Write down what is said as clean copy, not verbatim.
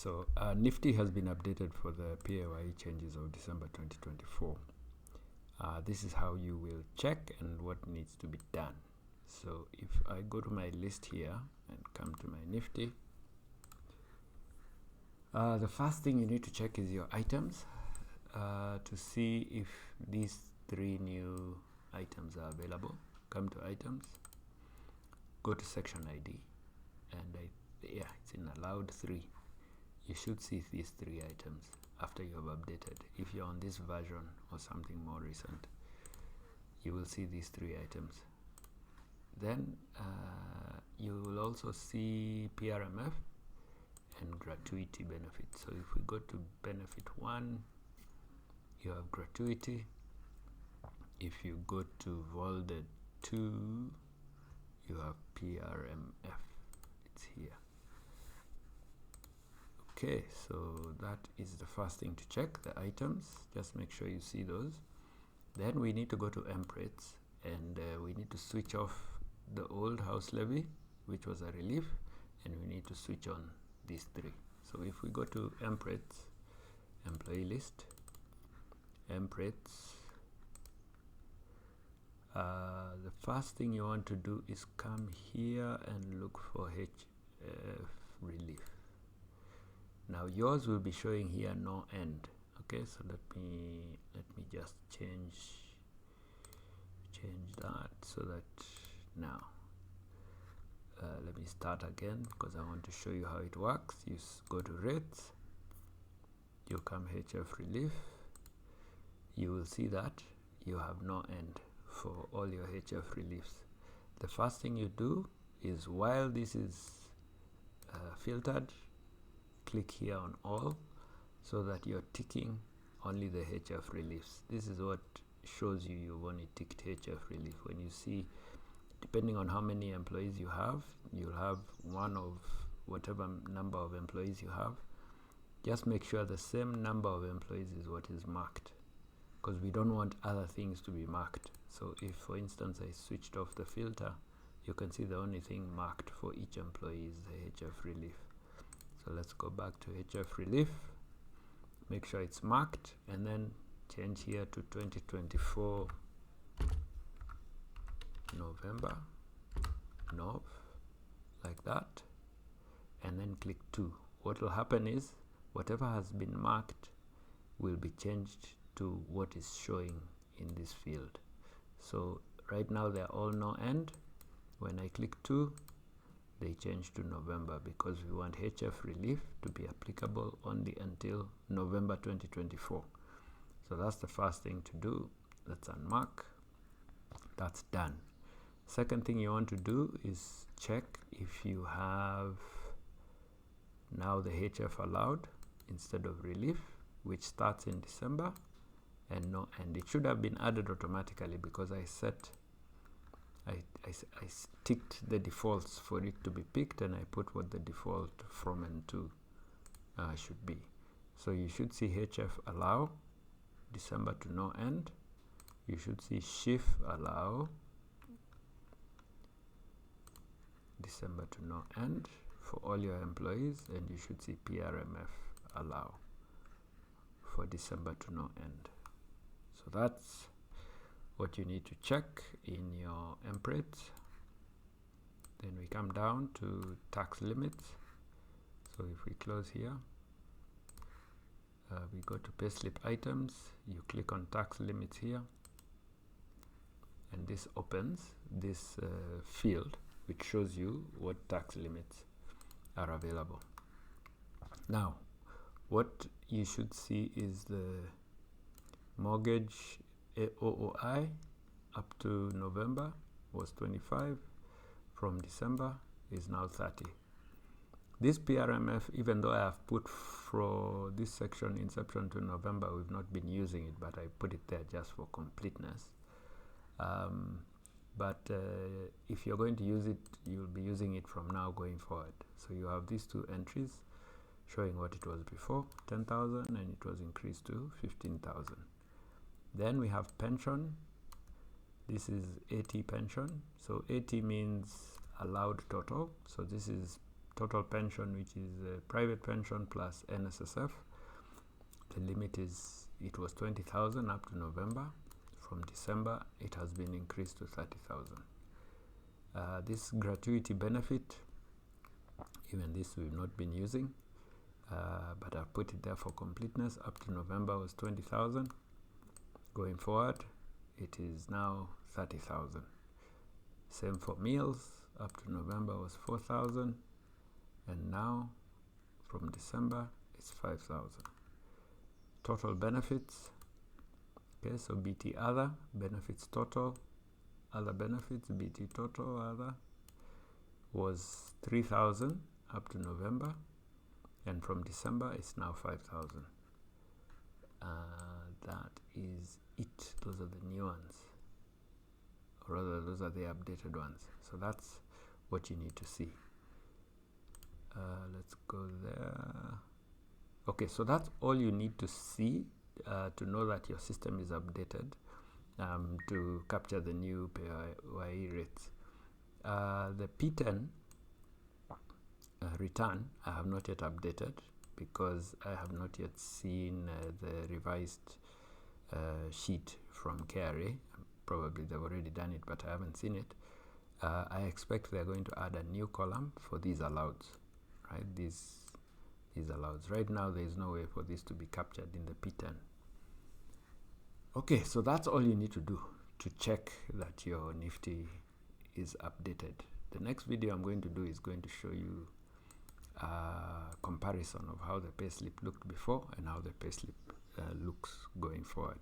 So Nifty has been updated for the PAYE changes of December 2024. This is how you will check and what needs to be done. So if I go to my list here and come to my Nifty, the first thing you need to check is your items to see if these three new items are available. Come to items, go to section ID, and yeah, it's in allowed 3. You should see these 3 items after you have updated. If you're on this version or something more recent, you will see these 3 items. Then you will also see PRMF and gratuity benefit. So if we go to benefit 1, you have gratuity. If you go to volded 2, you have PRMF. It's here. Okay, so that is the first thing to check, the items. Just make sure you see those. Then we need to go to MPRATES, and we need to switch off the old house levy, which was a relief, and we need to switch on these 3. So if we go to MPRATES, employee list, MPRATES, the first thing you want to do is come here and look for HF relief. Now yours will be showing here no end. Okay, so let me just change that so that now let me start again, because I want to show you how it works. You go to rates, you come HF relief, you will see that you have no end for all your HF reliefs. The first thing you do is, while this is filtered, click here on all so that you're ticking only the HF reliefs. This is what shows you you've only ticked HF relief. When you see, depending on how many employees you have, you'll have one of whatever number of employees you have. Just make sure the same number of employees is what is marked, because we don't want other things to be marked. So if, for instance, I switched off the filter, you can see the only thing marked for each employee is the HF relief. So let's go back to HF relief, make sure it's marked, and then change here to 2024 November, Nov, like that, and then click 2. What will happen is, whatever has been marked will be changed to what is showing in this field. So right now they're all no end. When I click 2, they change to November, because we want HF relief to be applicable only until November 2024. So that's the first thing to do. Let's unmark. That's done. Second thing you want to do is check if you have now the HF allowed instead of relief, which starts in December and no end. It should have been added automatically, because I ticked the defaults for it to be picked, and I put what the default from and to should be. So you should see HF allow December to no end. You should see shift allow December to no end for all your employees, and you should see PRMF allow for December to no end. So that's what you need to check in your MPRATES. Then we come down to tax limits. So if we close here, we go to payslip items, you click on tax limits here, and this opens this field which shows you what tax limits are available. Now what you should see is the mortgage OOI up to November was 25, from December is now 30. This PRMF, even though I have put for this section inception to November, we've not been using it, but I put it there just for completeness. If you're going to use it, you'll be using it from now going forward. So you have these 2 entries showing what it was before, 10,000, and it was increased to 15,000. Then we have pension. This is 80 pension. So 80 means allowed total. So this is total pension, which is private pension plus NSSF. The limit is, it was 20,000 up to November. From December, it has been increased to 30,000. This gratuity benefit, even this we've not been using, but I've put it there for completeness. Up to November was 20,000. Going forward, it is now 30,000. Same for meals. Up to November was 4,000, and now from December it's 5,000. Total benefits. Okay, so BT other benefits total, other benefits BT total other was 3,000 up to November, and from December it's now 5,000. That is it. Those are the new ones, or rather those are the updated ones. So that's what you need to see. Let's go there. Okay, so that's all you need to see to know that your system is updated, to capture the new PAYE rates. The P10 return I have not yet updated because I have not yet seen the revised sheet from KRA. Probably they've already done it, but I haven't seen it. I expect they're going to add a new column for these alloweds, right? These alloweds. Right now there is no way for this to be captured in the P10. Okay, so that's all you need to do to check that your Nifty is updated. The next video I'm going to do is going to show you a comparison of how the payslip looked before and how the payslip looks going forward.